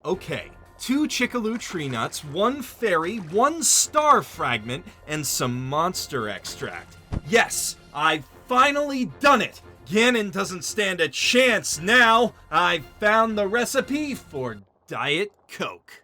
Okay, 2 Chickaloo tree nuts, 1 fairy, 1 star fragment, and some monster extract. Yes, I've finally done it! Ganon doesn't stand a chance now! I've found the recipe for Diet Coke.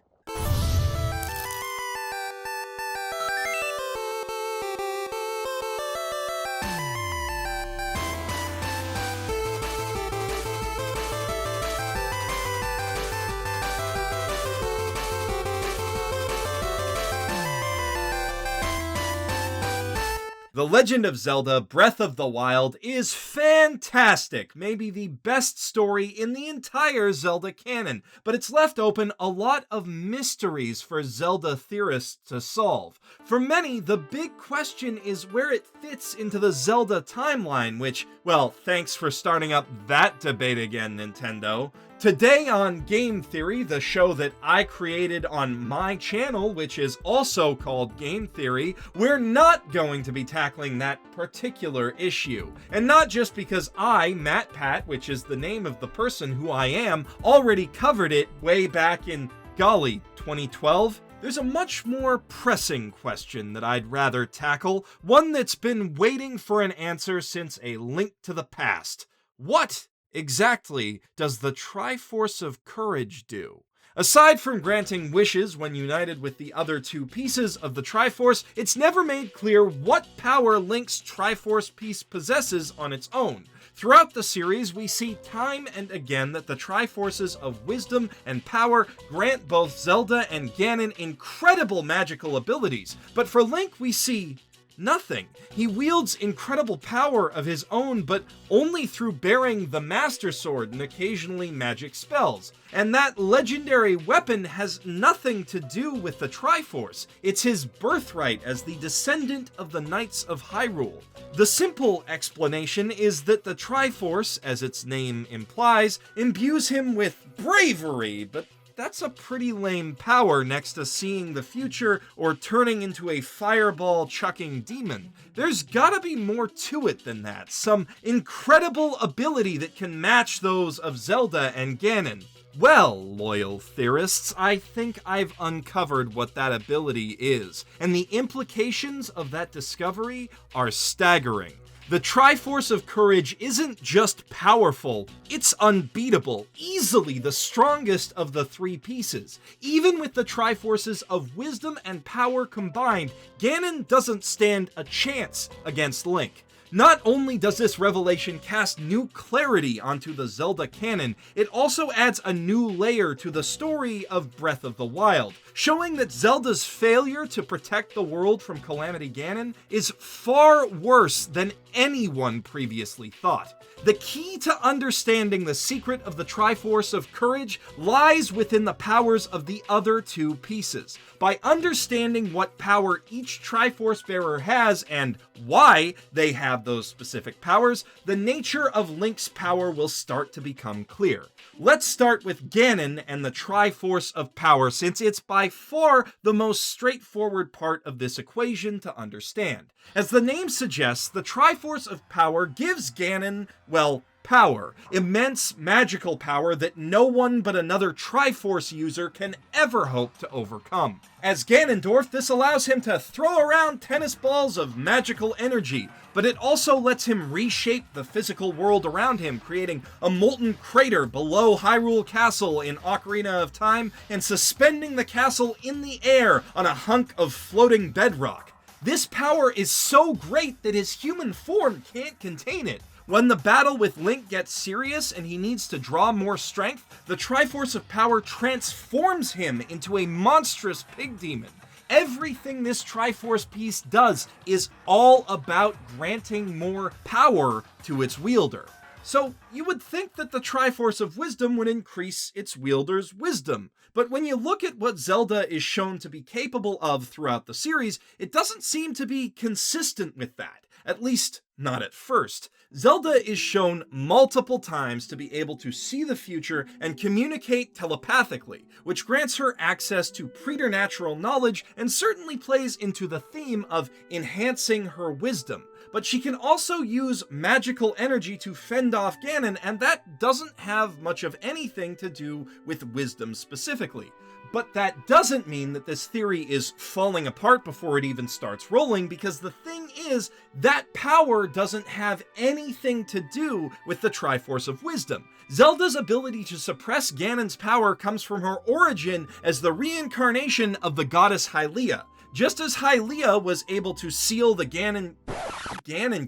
The Legend of Zelda Breath of the Wild is fantastic, maybe the best story in the entire Zelda canon, but it's left open a lot of mysteries for Zelda theorists to solve. For many, the big question is where it fits into the Zelda timeline, which, well, thanks for starting up that debate again, Nintendo. Today on Game Theory, the show that I created on my channel, which is also called Game Theory, we're not going to be tackling that particular issue. And not just because I, Matt Pat, which is the name of the person who I am, already covered it way back in, golly, 2012? There's a much more pressing question that I'd rather tackle, one that's been waiting for an answer since A Link to the Past. What exactly does the Triforce of Courage do? Aside from granting wishes when united with the other 2 pieces of the Triforce, it's never made clear what power Link's Triforce piece possesses on its own. Throughout the series, we see time and again that the Triforces of Wisdom and Power grant both Zelda and Ganon incredible magical abilities, but for Link we see nothing. He wields incredible power of his own, but only through bearing the Master Sword and occasionally magic spells. And that legendary weapon has nothing to do with the Triforce. It's his birthright as the descendant of the Knights of Hyrule. The simple explanation is that the Triforce, as its name implies, imbues him with bravery, but that's a pretty lame power next to seeing the future or turning into a fireball-chucking demon. There's gotta be more to it than that, some incredible ability that can match those of Zelda and Ganon. Well, loyal theorists, I think I've uncovered what that ability is, and the implications of that discovery are staggering. The Triforce of Courage isn't just powerful, it's unbeatable, easily the strongest of the 3 pieces. Even with the Triforces of Wisdom and Power combined, Ganon doesn't stand a chance against Link. Not only does this revelation cast new clarity onto the Zelda canon, it also adds a new layer to the story of Breath of the Wild, showing that Zelda's failure to protect the world from Calamity Ganon is far worse than anyone previously thought. The key to understanding the secret of the Triforce of Courage lies within the powers of the other 2 pieces. By understanding what power each Triforce bearer has and why they have those specific powers, the nature of Link's power will start to become clear. Let's start with Ganon and the Triforce of Power, since it's by far the most straightforward part of this equation to understand. As the name suggests, the Triforce of Power gives Ganon, well, power. Immense magical power that no one but another Triforce user can ever hope to overcome. As Ganondorf, this allows him to throw around tennis balls of magical energy, but it also lets him reshape the physical world around him, creating a molten crater below Hyrule Castle in Ocarina of Time and suspending the castle in the air on a hunk of floating bedrock. This power is so great that his human form can't contain it. When the battle with Link gets serious and he needs to draw more strength, the Triforce of Power transforms him into a monstrous pig demon. Everything this Triforce piece does is all about granting more power to its wielder. So you would think that the Triforce of Wisdom would increase its wielder's wisdom, but when you look at what Zelda is shown to be capable of throughout the series, it doesn't seem to be consistent with that. At least, not at first. Zelda is shown multiple times to be able to see the future and communicate telepathically, which grants her access to preternatural knowledge and certainly plays into the theme of enhancing her wisdom. But she can also use magical energy to fend off Ganon, and that doesn't have much of anything to do with wisdom specifically. But that doesn't mean that this theory is falling apart before it even starts rolling, because the thing is, that power doesn't have anything to do with the Triforce of Wisdom. Zelda's ability to suppress Ganon's power comes from her origin as the reincarnation of the goddess Hylia. Just as Hylia was able to seal the Ganon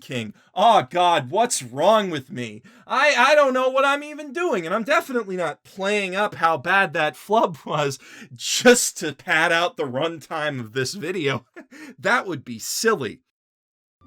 King. Oh god, what's wrong with me? I don't know what I'm even doing, and I'm definitely not playing up how bad that flub was just to pad out the runtime of this video. That would be silly.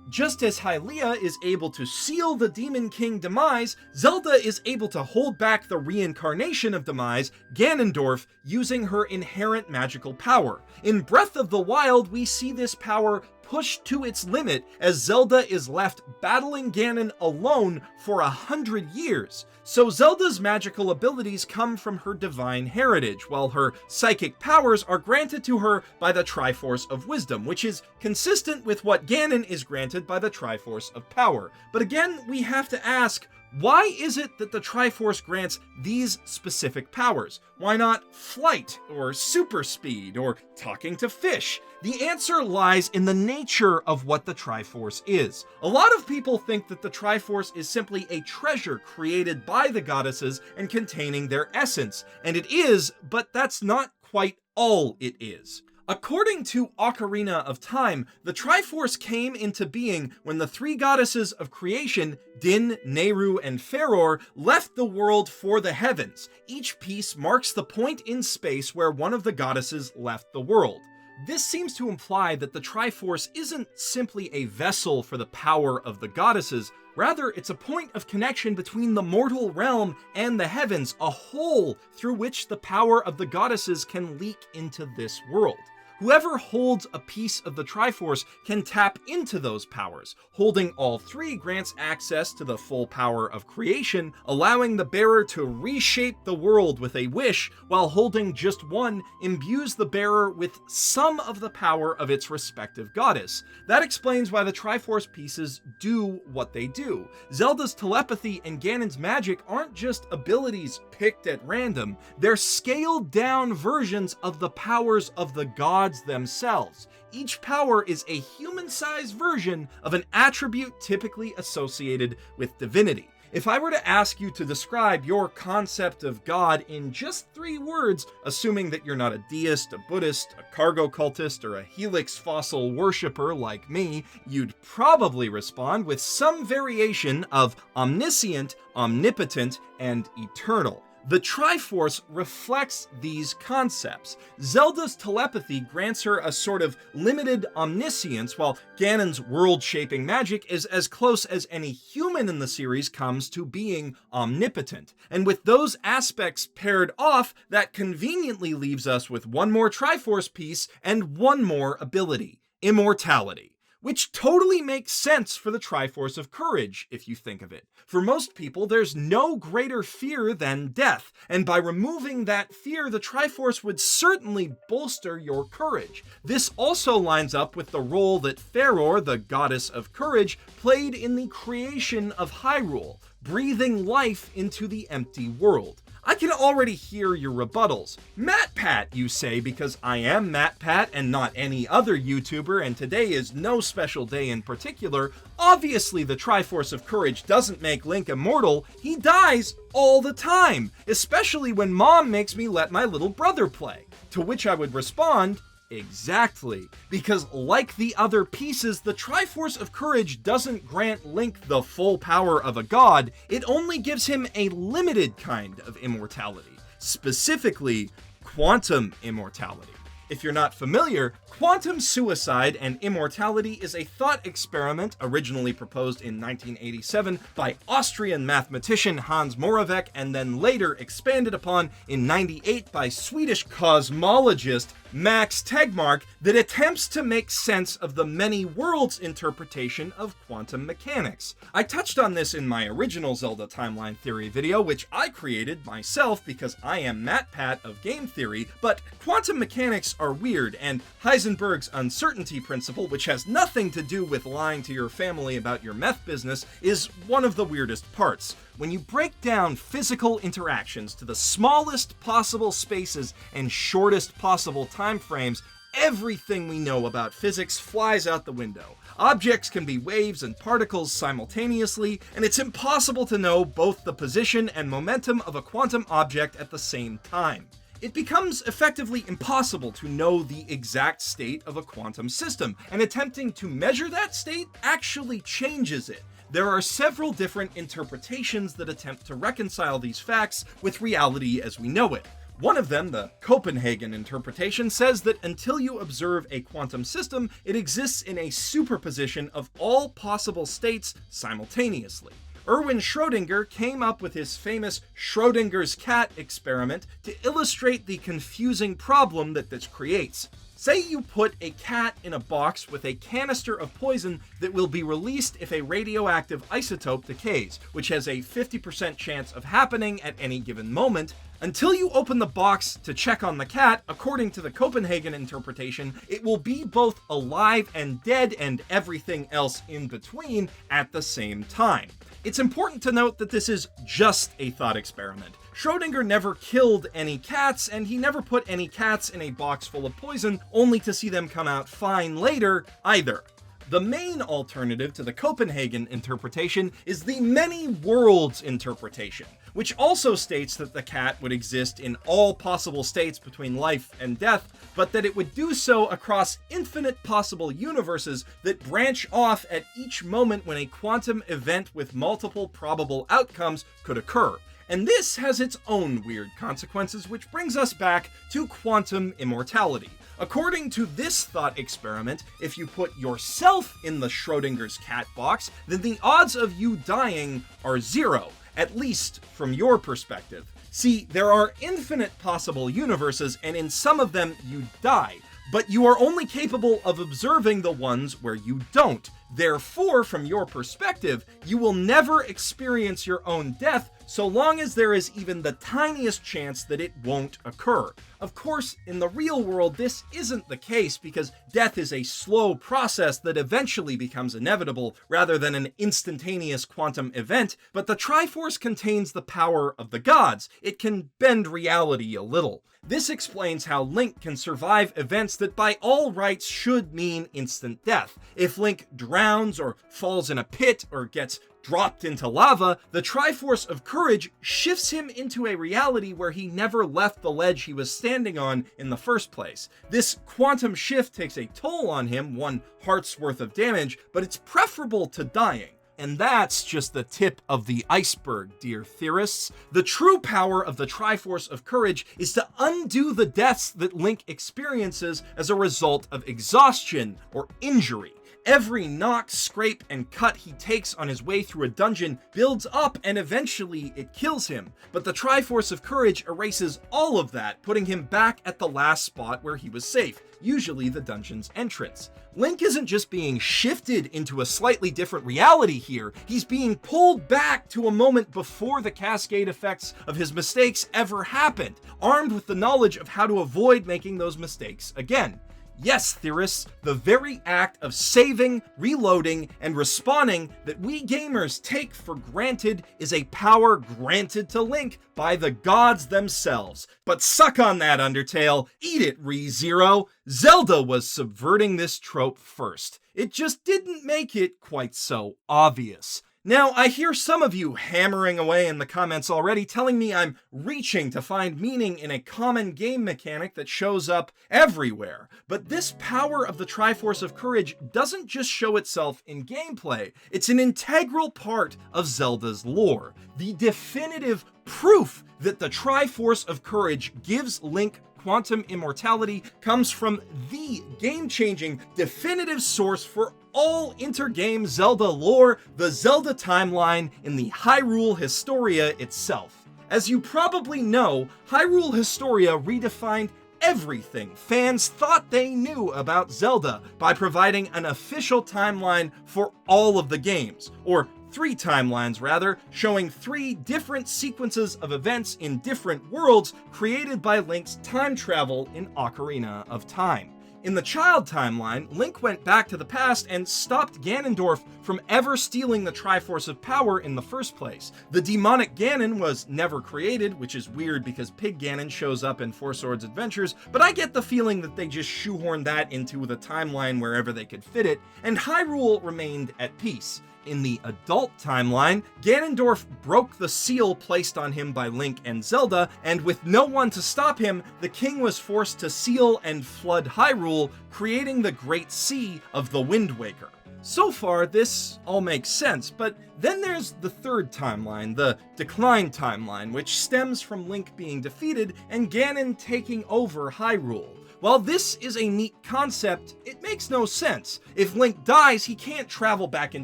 Just as Hylia is able to seal the Demon King demise, Zelda is able to hold back the reincarnation of demise, Ganondorf, using her inherent magical power. In Breath of the Wild, we see this power pushed to its limit as Zelda is left battling Ganon alone for 100 years. So Zelda's magical abilities come from her divine heritage, while her psychic powers are granted to her by the Triforce of Wisdom, which is consistent with what Ganon is granted by the Triforce of Power. But again, we have to ask, why is it that the Triforce grants these specific powers? Why not flight, or super speed, or talking to fish? The answer lies in the nature of what the Triforce is. A lot of people think that the Triforce is simply a treasure created by the goddesses and containing their essence, and it is, but that's not quite all it is. According to Ocarina of Time, the Triforce came into being when the three goddesses of creation, Din, Nehru, and Faror, left the world for the heavens. Each piece marks the point in space where one of the goddesses left the world. This seems to imply that the Triforce isn't simply a vessel for the power of the goddesses, rather it's a point of connection between the mortal realm and the heavens, a hole through which the power of the goddesses can leak into this world. Whoever holds a piece of the Triforce can tap into those powers. Holding all three grants access to the full power of creation, allowing the bearer to reshape the world with a wish, while holding just one imbues the bearer with some of the power of its respective goddess. That explains why the Triforce pieces do what they do. Zelda's telepathy and Ganon's magic aren't just abilities picked at random, they're scaled down versions of the powers of the gods themselves. Each power is a human-sized version of an attribute typically associated with divinity. If I were to ask you to describe your concept of God in just 3 words, assuming that you're not a deist, a Buddhist, a cargo cultist, or a helix fossil worshiper like me, you'd probably respond with some variation of omniscient, omnipotent, and eternal. The Triforce reflects these concepts. Zelda's telepathy grants her a sort of limited omniscience, while Ganon's world-shaping magic is as close as any human in the series comes to being omnipotent. And with those aspects paired off, that conveniently leaves us with one more Triforce piece and one more ability: immortality. Which totally makes sense for the Triforce of Courage, if you think of it. For most people, there's no greater fear than death, and by removing that fear, the Triforce would certainly bolster your courage. This also lines up with the role that Faror, the goddess of courage, played in the creation of Hyrule, breathing life into the empty world. I can already hear your rebuttals. MatPat, you say, because I am MatPat and not any other YouTuber, and today is no special day in particular. Obviously, the Triforce of Courage doesn't make Link immortal. He dies all the time, especially when Mom makes me let my little brother play. To which I would respond, exactly, because like the other pieces, the Triforce of Courage doesn't grant Link the full power of a god, it only gives him a limited kind of immortality, specifically quantum immortality. If you're not familiar, quantum suicide and immortality is a thought experiment originally proposed in 1987 by Austrian mathematician Hans Moravec and then later expanded upon in '98 by Swedish cosmologist Max Tegmark, that attempts to make sense of the many worlds interpretation of quantum mechanics. I touched on this in my original Zelda timeline theory video, which I created myself because I am MatPat of game theory, but quantum mechanics are weird, and Heisenberg's uncertainty principle, which has nothing to do with lying to your family about your meth business, is one of the weirdest parts. When you break down physical interactions to the smallest possible spaces and shortest possible time frames, everything we know about physics flies out the window. Objects can be waves and particles simultaneously, and it's impossible to know both the position and momentum of a quantum object at the same time. It becomes effectively impossible to know the exact state of a quantum system, and attempting to measure that state actually changes it. There are several different interpretations that attempt to reconcile these facts with reality as we know it. One of them, the Copenhagen interpretation, says that until you observe a quantum system, it exists in a superposition of all possible states simultaneously. Erwin Schrödinger came up with his famous Schrödinger's cat experiment to illustrate the confusing problem that this creates. Say you put a cat in a box with a canister of poison that will be released if a radioactive isotope decays, which has a 50% chance of happening at any given moment. Until you open the box to check on the cat, according to the Copenhagen interpretation, it will be both alive and dead and everything else in between at the same time. It's important to note that this is just a thought experiment. Schrödinger never killed any cats, and he never put any cats in a box full of poison only to see them come out fine later, either. The main alternative to the Copenhagen interpretation is the many worlds interpretation, which also states that the cat would exist in all possible states between life and death, but that it would do so across infinite possible universes that branch off at each moment when a quantum event with multiple probable outcomes could occur. And this has its own weird consequences, which brings us back to quantum immortality. According to this thought experiment, if you put yourself in the Schrödinger's cat box, then the odds of you dying are zero, at least from your perspective. See, there are infinite possible universes, and in some of them you die, but you are only capable of observing the ones where you don't. Therefore, from your perspective, you will never experience your own death so long as there is even the tiniest chance that it won't occur. Of course, in the real world, this isn't the case because death is a slow process that eventually becomes inevitable rather than an instantaneous quantum event, but the Triforce contains the power of the gods. It can bend reality a little. This explains how Link can survive events that by all rights should mean instant death. If Link drowns or falls in a pit or gets dropped into lava, the Triforce of Courage shifts him into a reality where he never left the ledge he was standing on in the first place. This quantum shift takes a toll on him, 1 heart's worth of damage, but it's preferable to dying. And that's just the tip of the iceberg, dear theorists. The true power of the Triforce of Courage is to undo the deaths that Link experiences as a result of exhaustion or injury. Every knock, scrape, and cut he takes on his way through a dungeon builds up and eventually it kills him. But the Triforce of Courage erases all of that, putting him back at the last spot where he was safe, usually the dungeon's entrance. Link isn't just being shifted into a slightly different reality here, he's being pulled back to a moment before the cascade effects of his mistakes ever happened, armed with the knowledge of how to avoid making those mistakes again. Yes, theorists, the very act of saving, reloading, and respawning that we gamers take for granted is a power granted to Link by the gods themselves. But suck on that, Undertale. Eat it, ReZero. Zelda was subverting this trope first. It just didn't make it quite so obvious. Now, I hear some of you hammering away in the comments already, telling me I'm reaching to find meaning in a common game mechanic that shows up everywhere. But this power of the Triforce of Courage doesn't just show itself in gameplay. It's an integral part of Zelda's lore. The definitive proof that the Triforce of Courage gives Link quantum immortality comes from the game-changing definitive source for all intergame Zelda lore, the Zelda timeline in the Hyrule Historia itself. As you probably know, Hyrule Historia redefined everything fans thought they knew about Zelda by providing an official timeline for all of the games, or 3 timelines rather, showing 3 different sequences of events in different worlds created by Link's time travel in Ocarina of Time. In the child timeline, Link went back to the past and stopped Ganondorf from ever stealing the Triforce of Power in the first place. The demonic Ganon was never created, which is weird because Pig Ganon shows up in Four Swords Adventures, but I get the feeling that they just shoehorned that into the timeline wherever they could fit it, and Hyrule remained at peace. In the adult timeline, Ganondorf broke the seal placed on him by Link and Zelda, and with no one to stop him, the king was forced to seal and flood Hyrule, creating the Great Sea of the Wind Waker. So far, this all makes sense, but then there's the third timeline, the Decline timeline, which stems from Link being defeated and Ganon taking over Hyrule. While this is a neat concept, it makes no sense. If Link dies, he can't travel back in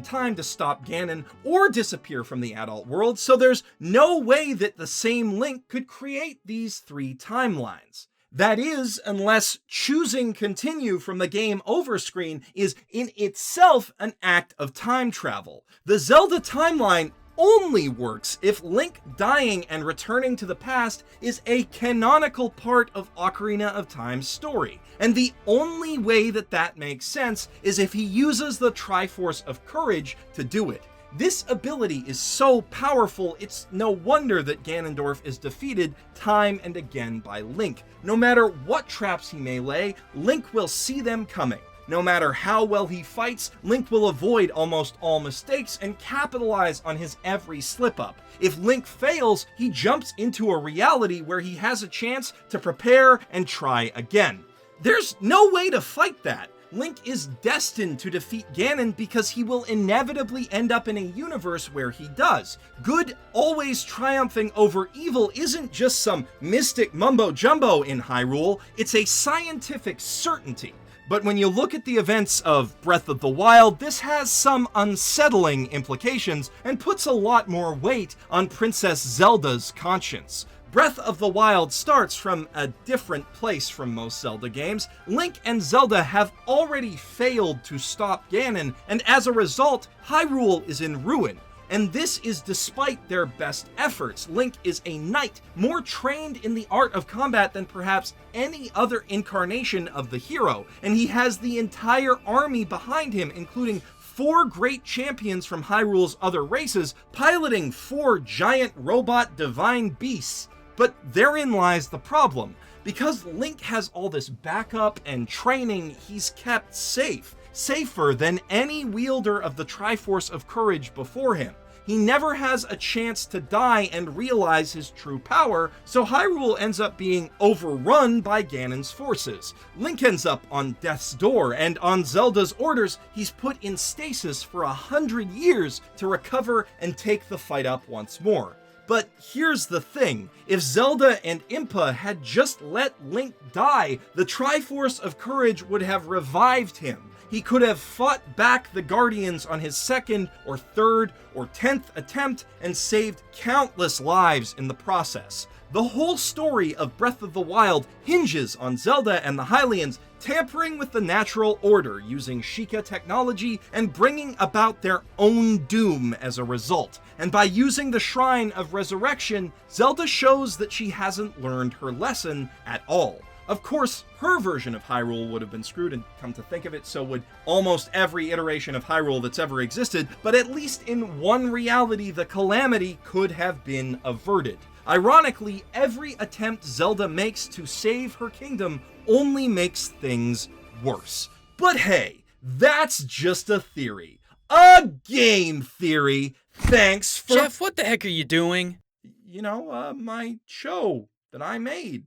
time to stop Ganon or disappear from the adult world, so there's no way that the same Link could create these 3 timelines. That is, unless choosing continue from the game over screen is in itself an act of time travel. The Zelda timeline only works if Link dying and returning to the past is a canonical part of Ocarina of Time's story. And the only way that that makes sense is if he uses the Triforce of Courage to do it. This ability is so powerful, it's no wonder that Ganondorf is defeated time and again by Link. No matter what traps he may lay, Link will see them coming. No matter how well he fights, Link will avoid almost all mistakes and capitalize on his every slip-up. If Link fails, he jumps into a reality where he has a chance to prepare and try again. There's no way to fight that. Link is destined to defeat Ganon because he will inevitably end up in a universe where he does. Good always triumphing over evil isn't just some mystic mumbo-jumbo in Hyrule, it's a scientific certainty. But when you look at the events of Breath of the Wild, this has some unsettling implications and puts a lot more weight on Princess Zelda's conscience. Breath of the Wild starts from a different place from most Zelda games. Link and Zelda have already failed to stop Ganon, and as a result, Hyrule is in ruin. And this is despite their best efforts. Link is a knight, more trained in the art of combat than perhaps any other incarnation of the hero, and he has the entire army behind him, including 4 great champions from Hyrule's other races, piloting 4 giant robot divine beasts. But therein lies the problem. Because Link has all this backup and training, he's kept safe. Safer than any wielder of the Triforce of Courage before him. He never has a chance to die and realize his true power, so Hyrule ends up being overrun by Ganon's forces. Link ends up on death's door, and on Zelda's orders, he's put in stasis for 100 years to recover and take the fight up once more. But here's the thing, if Zelda and Impa had just let Link die, the Triforce of Courage would have revived him. He could have fought back the Guardians on his 2nd or 3rd or 10th attempt and saved countless lives in the process. The whole story of Breath of the Wild hinges on Zelda and the Hylians tampering with the natural order using Sheikah technology and bringing about their own doom as a result. And by using the Shrine of Resurrection, Zelda shows that she hasn't learned her lesson at all. Of course, her version of Hyrule would have been screwed, and come to think of it, so would almost every iteration of Hyrule that's ever existed, but at least in one reality, the calamity could have been averted. Ironically, every attempt Zelda makes to save her kingdom only makes things worse. But hey, that's just a theory. A game theory. Thanks for— Geoff, what the heck are you doing? My show that I made.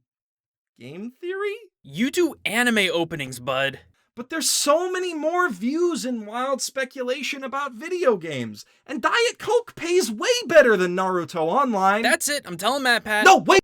Game theory? You do anime openings, bud. But there's so many more views and wild speculation about video games. And Diet Coke pays way better than Naruto Online. That's it. I'm telling MatPat. No, wait!